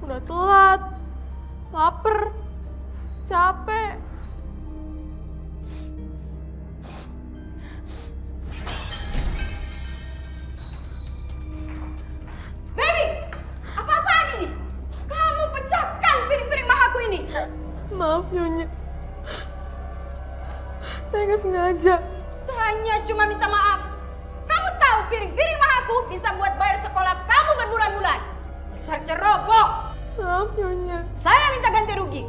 Udah telat, lapar, capek. Baby, apa-apaan ini? Kamu pecahkan piring-piring mahaku ini. Maaf Nyonya, saya nggak sengaja. Saya cuma minta maaf. Kamu tahu piring-piring mahaku bisa buat bayar sekolah kamu berbulan-bulan. Dasar ceroboh. Maaf Nyonya. Saya minta ganti rugi.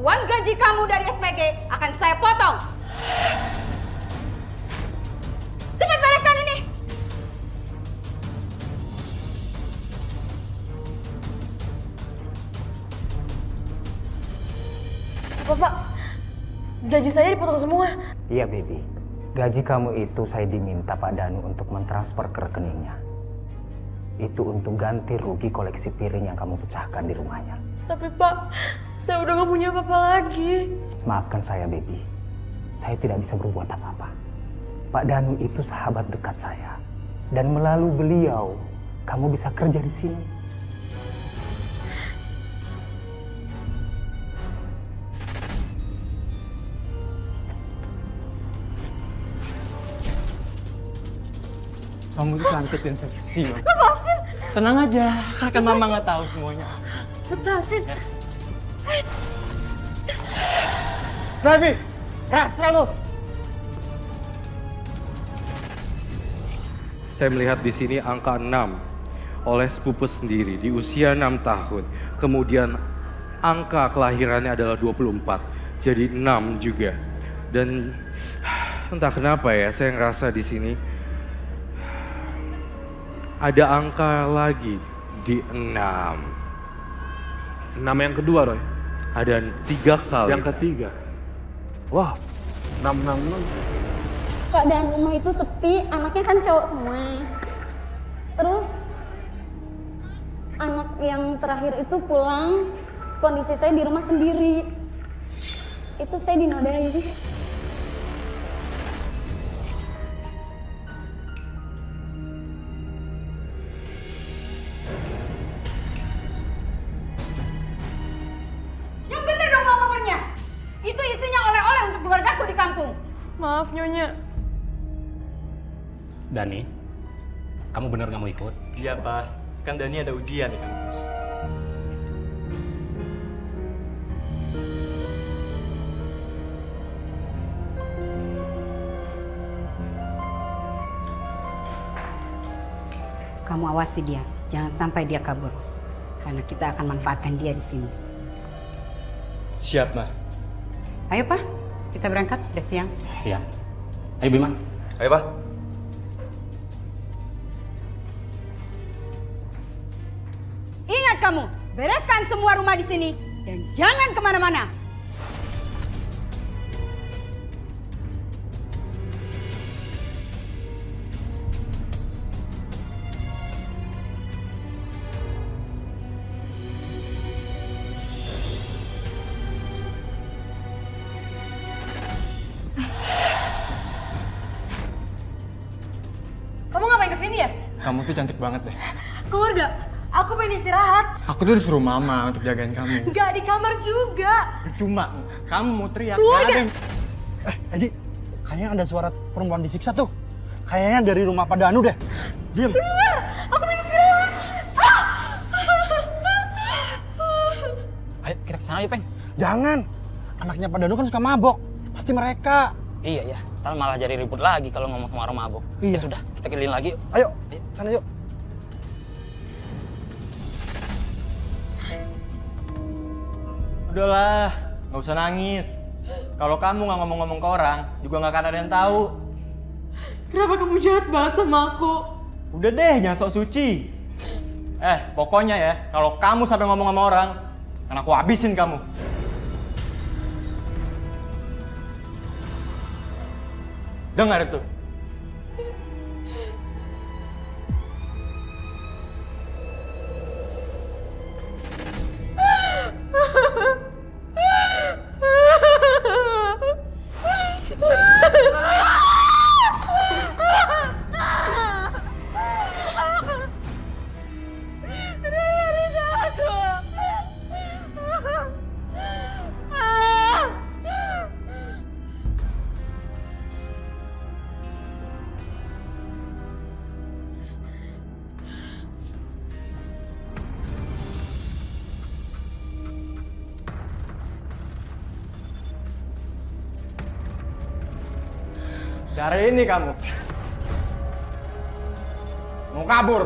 Uang gaji kamu dari SPG akan saya potong. Cepat bereskan ini. Bapak, gaji saya dipotong semua. Iya, Baby. Gaji kamu itu saya diminta Pak Danu untuk mentransfer ke rekeningnya. Itu untuk ganti rugi koleksi piring yang kamu pecahkan di rumahnya. Tapi Pak, saya udah nggak punya apa-apa lagi. Maafkan saya, Baby. Saya tidak bisa berbuat apa-apa. Pak Danu itu sahabat dekat saya. Dan melalui beliau, kamu bisa kerja di sini. Kamu itu cantik dan seksi, Bang. Lepasin! Tenang aja, seakan mama nggak tahu semuanya. Lepasin! Ravi, keras kamu! Saya melihat di sini angka 6 oleh sepupu sendiri di usia 6 tahun. Kemudian angka kelahirannya adalah 24, jadi 6 juga. Dan entah kenapa ya, saya ngerasa di sini ada angka lagi di 6. 6 yang kedua, Roy. Ada 3 kali. Yang ketiga. Wah, 6. Keadaan rumah itu sepi, anaknya kan cowok semua. Terus anak yang terakhir itu pulang, kondisi saya di rumah sendiri. Itu saya dinodai. Yang bener dong bawa kopernya. Itu isinya oleh-oleh untuk keluargaku di kampung. Maaf Nyonya. Dani, kamu bener nggak mau ikut? Iya, Pak. Kan Dani ada ujian di kampus. Kamu awasi dia, jangan sampai dia kabur. Karena kita akan manfaatkan dia di sini. Siap, Ma. Ayo Pak, kita berangkat, sudah siang. Iya. Ayo Bima. Ayo, Pak. Ingat kamu, bereskan semua rumah di sini dan jangan kemana-mana. Kamu ngapain kesini ya? Kamu tuh cantik banget deh. Keluar gak? Aku pengen istirahat. Aku tuh disuruh Mama untuk jagain kamu. Gak di kamar juga. Cuma kamu mau teriak. Keluar nggak ada gak? yang- Edi, kayaknya ada suara perempuan disiksa tuh. Kayaknya dari rumah Pak Danu deh. Diam. Keluar! Aku pengen istirahat. Ayo kita kesana yuk, Peng. Jangan. Anaknya Pak Danu kan suka mabok. Pasti mereka. Iya ya, ntar malah jadi ribut lagi kalau ngomong sama orang mabuk. Iya. Ya sudah, kita keliling lagi yuk. Ayo, sana yuk. Udahlah, nggak usah nangis. Kalau kamu nggak ngomong-ngomong ke orang, juga nggak akan ada yang tahu. Kenapa kamu jahat banget sama aku? Udah deh, jangan sok suci. Pokoknya ya, kalau kamu sampai ngomong sama orang, kan aku habisin kamu. Dengar itu. Dari ini kamu. Mau kabur.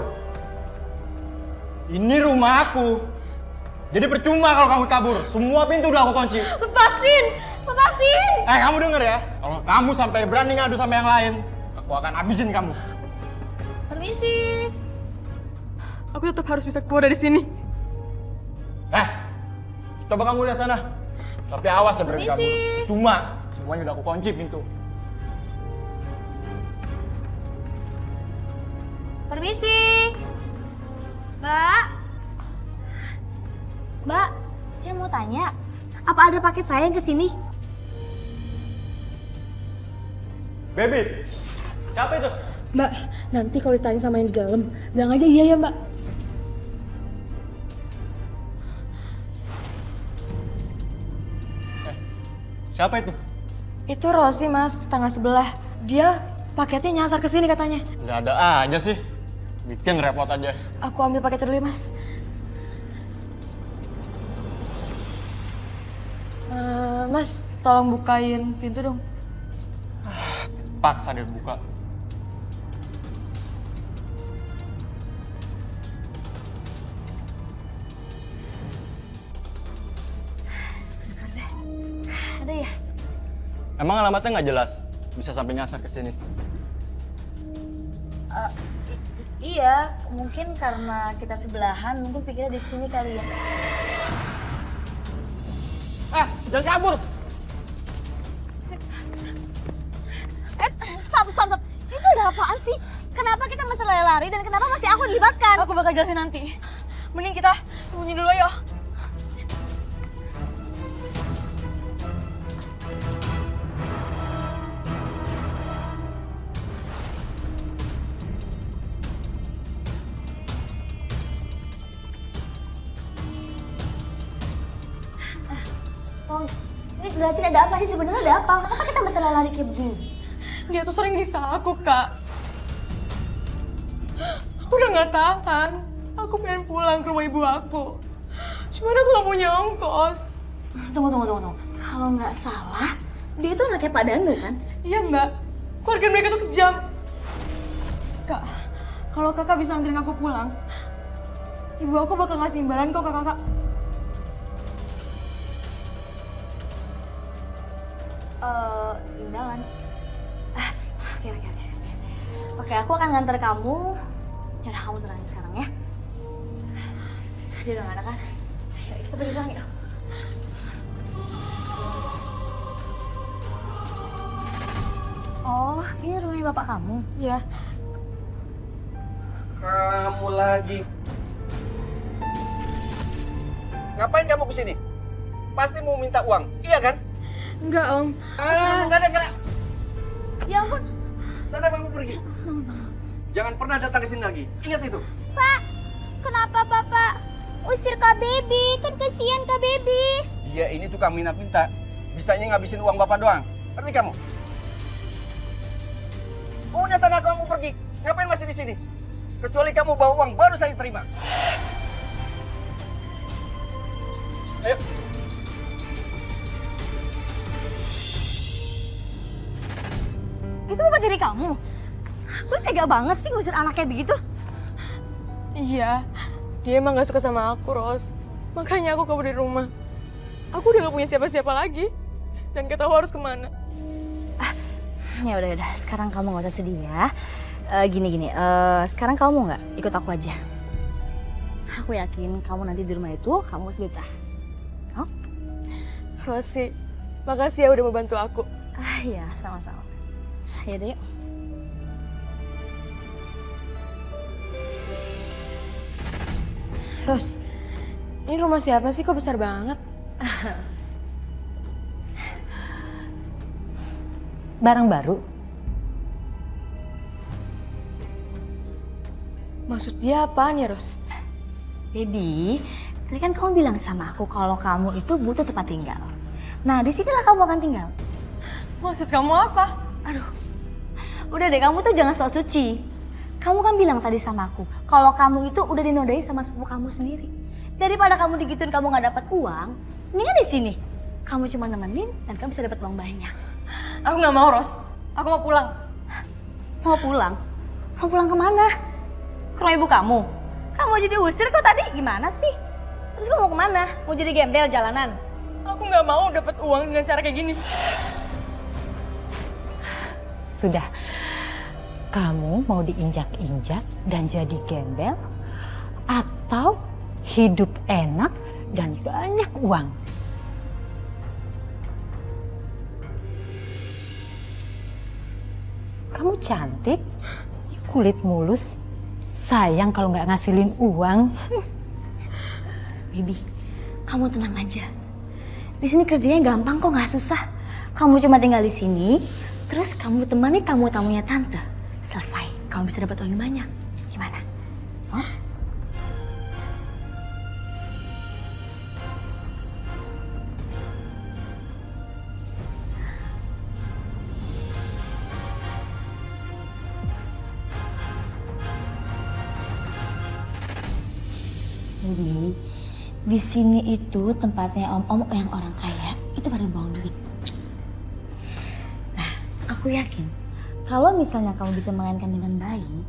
Ini rumah aku. Jadi percuma kalau kamu kabur. Semua pintu udah aku kunci. Lepasin! Lepasin! Kamu denger ya. Kalau kamu sampai berani ngadu sama yang lain, aku akan habisin kamu. Permisi. Aku tetap harus bisa keluar dari sini. Coba kamu lihat sana. Tapi awas ya berani kamu. Permisi. Cuma semuanya udah aku kunci pintu. Permisi. Mbak. Mbak, saya mau tanya. Apa ada paket saya yang kesini? Baby, siapa itu? Mbak, nanti kalau ditanya sama yang di dalam, bilang aja iya ya mbak. Siapa itu? Itu Rosi mas, tetangga sebelah. Dia paketnya nyasar ke sini katanya. Nggak ada aja sih. Bikin repot aja. Aku ambil paket dulu ya mas. Mas, tolong bukain pintu dong. Paksa dia buka. Ada ya? Emang alamatnya nggak jelas? Bisa sampai nyasar ke sini. Iya, mungkin karena kita sebelahan, mungkin pikirnya di sini kali ya. Jangan kabur! Stop. Itu ada apaan sih? Kenapa kita masih lari dan kenapa masih aku dilibatkan? Aku bakal jelasin nanti. Mending kita sembunyi dulu ayo. Ini jelasin ada apa sih sebenarnya, ada apa? Kenapa kita masih lari kayak begini? Dia tuh sering nyiksa aku, Kak. Aku udah gak tahan. Aku pengen pulang ke rumah ibu aku. Cuman aku gak punya ongkos. Tunggu. Kalau nggak salah, dia itu anaknya Pak Danu kan? Iya, Mbak. Keluarga mereka tuh kejam. Kak, kalau kakak bisa anterin aku pulang, ibu aku bakal ngasih imbalan kok ke kakak. Imbalan. Oke, aku akan nganter kamu. Yaudah, kamu tenangin sekarang ya. Dia udah gak ada kan? Ayo, kita pergi sekarang yuk. Oh, ini rumahnya bapak kamu? Iya. Kamu lagi. Ngapain kamu kesini? Pasti mau minta uang, iya kan? Enggak, Om. Enggak ada. Ya ampun. Sana kamu pergi. Jangan pernah datang ke sini lagi. Ingat itu. Pak, kenapa Bapak usir Kak Baby? Kan kasihan Kak Baby. Dia ini tukang minta-minta. Bisanya ngabisin uang bapak doang. Ngerti kamu? Udah sana kamu pergi. Ngapain masih di sini? Kecuali kamu bawa uang baru saya terima. Ayo. Itu bapak diri kamu? Gue tega banget sih ngusir anak kayak begitu. Iya, dia emang gak suka sama aku, Ros. Makanya aku kabur dari rumah. Aku udah gak punya siapa-siapa lagi. Dan gak tahu harus kemana. Ya udah, sekarang kamu gak usah sedih ya. Gini, sekarang kamu mau nggak ikut aku aja? Aku yakin kamu nanti di rumah itu kamu pasti betah. Oh? Rosi, makasih ya udah mau bantu aku. Iya, sama-sama. Yaudah yuk. Ros, ini rumah siapa sih? Kok besar banget? Barang baru? Maksud dia apaan ya, Ros? Baby, tadi kan kamu bilang sama aku kalau kamu itu butuh tempat tinggal. Nah, disinilah kamu akan tinggal. Maksud kamu apa? Aduh, udah deh, kamu tuh jangan sok suci. Kamu kan bilang tadi sama aku, kalau kamu itu udah dinodai sama sepupu kamu sendiri. Daripada kamu digituin kamu nggak dapat uang, mendingan di sini. Kamu cuma nemenin dan kamu bisa dapat uang banyak. Aku nggak mau, Ros. Aku mau pulang. Mau pulang? Mau pulang kemana? Ke rumah ibu kamu? Kamu jadi usir kok tadi? Gimana sih? Terus kamu mau kemana? Mau jadi gembel jalanan? Aku nggak mau dapat uang dengan cara kayak gini. Sudah, kamu mau diinjak-injak dan jadi gembel atau hidup enak dan banyak uang? Kamu cantik, kulit mulus, sayang kalau nggak ngasilin uang. Bibi, kamu tenang aja. Di sini kerjanya gampang kok, nggak susah. Kamu cuma tinggal di sini, terus kamu temani tamu-tamunya tante. Selesai, kamu bisa dapat uang yang banyak. Gimana? Oh? Bibi, di sini itu tempatnya om-om yang orang kaya itu pada buang duit. Nah, aku yakin kalau misalnya kamu bisa memainkan dengan baik,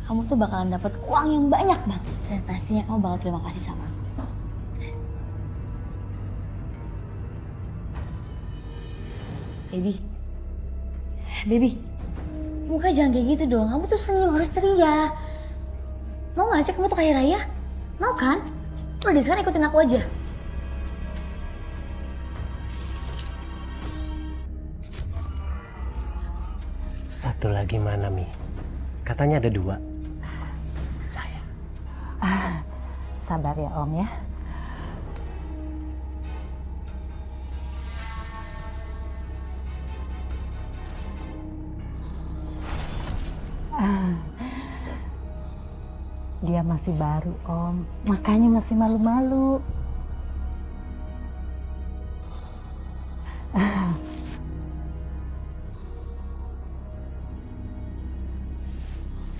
kamu tuh bakalan dapat uang yang banyak banget dan pastinya kamu bakal terima kasih sama aku. Baby, muka jangan kayak gitu dong. Kamu tuh senyum, harus ceria. Mau gak sih kamu tuh kaya raya? Mau kan? Udah sekarang ikutin aku aja. Satu lagi mana, Mi? Katanya ada 2. Saya. Sabar ya Om ya. Dia masih baru Om, makanya masih malu-malu.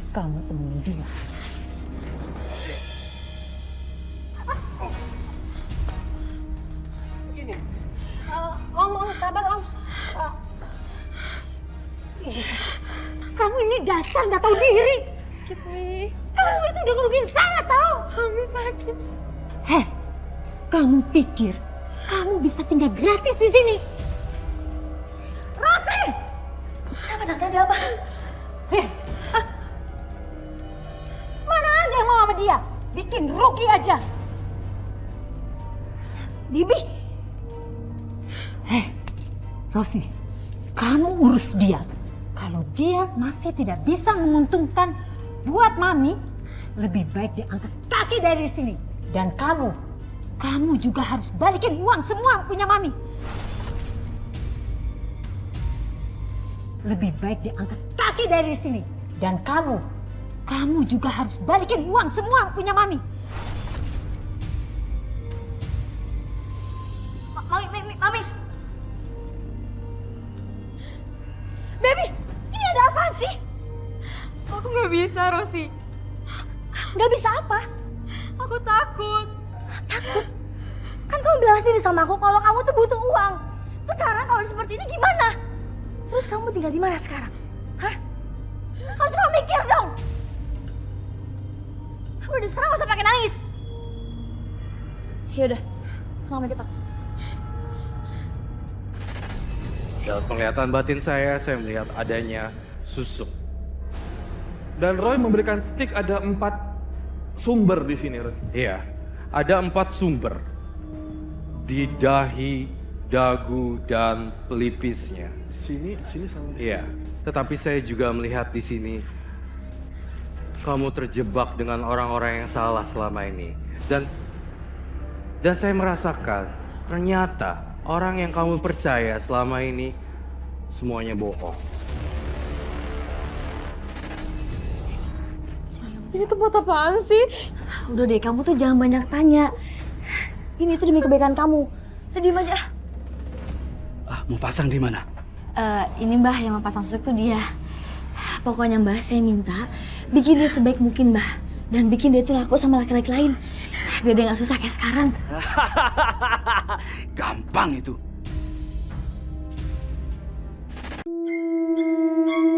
Kamu temenin dia. Om, sabar Om. Kamu ini dasar nggak tahu diri. Sakit nih. Kamu itu udah ngerugiin saya tau. Kami sakit. Heh, kamu pikir kamu bisa tinggal gratis di sini? Rosi! Kenapa tante, ada apa? Heh, mana ada yang mau sama dia? Bikin rugi aja. Bibi. Heh, Rosi, kamu urus dia. Kalau dia masih tidak bisa menguntungkan buat Mami, lebih baik dia angkat kaki dari sini. Dan kamu juga harus balikin uang semua punya Mami. Lebih baik dia angkat kaki dari sini. Dan kamu juga harus balikin uang semua punya Mami. Mami. Baby, Ini ada apaan sih? aku nggak bisa, Rosi. Gak bisa apa? Aku takut. Takut? Kan kamu bilang sendiri sama aku kalau kamu tuh butuh uang. Sekarang kalau seperti ini gimana? Terus kamu tinggal di mana sekarang? Hah? Harus kamu mikir dong. Udah sekarang gak usah pakai nangis. Yaudah, sekarang ikut aku. Dalam penglihatan batin saya melihat adanya susuk. Dan Roy memberikan tik ada 4 sumber di sini, Roy. Iya, ada 4 sumber. Di dahi, dagu, dan pelipisnya. Sini sama. Iya, tetapi saya juga melihat di sini kamu terjebak dengan orang-orang yang salah selama ini. Dan saya merasakan ternyata orang yang kamu percaya selama ini semuanya bohong. Ini tuh buat apaan sih? Udah deh, kamu tuh jangan banyak tanya. Ini tuh demi kebaikan kamu. Udah diem aja. Mau pasang di mana? Ini Mbah yang mau pasang susuk tuh dia. Pokoknya Mbah saya minta bikin dia sebaik mungkin Mbah. Dan bikin dia tuh laku sama laki-laki lain. Biar dia gak susah kayak sekarang. Gampang itu. Thank you.